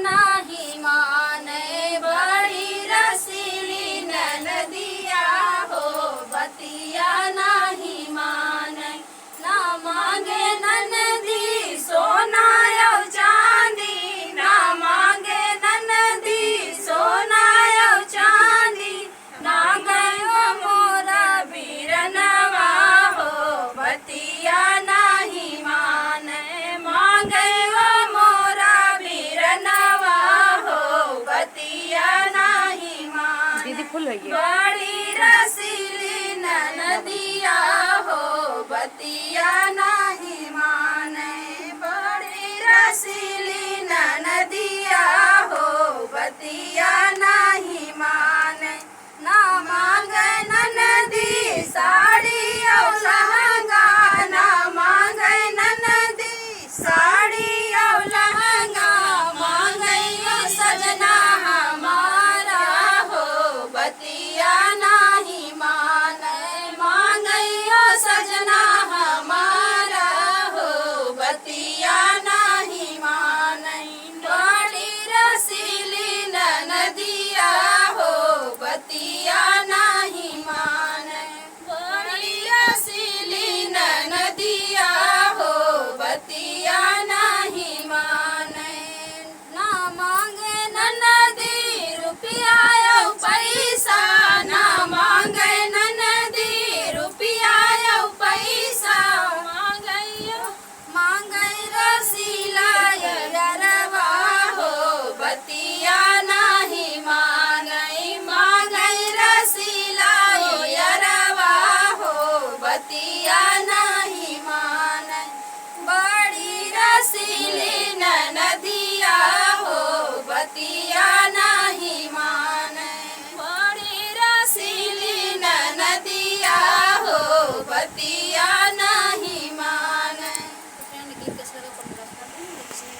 नाही माने बड़ी रसीली ननदिया हो बतिया नाही माने ना मांगे ननदी सोना यो चांदी ना मांगे ननदी सोना यो चांदी ना गयो मोरा बीरनवा हो बतिया नाही माने मांगे मोरा बीरनवा हो बतिया नाही माने दीदी फुल हो गया।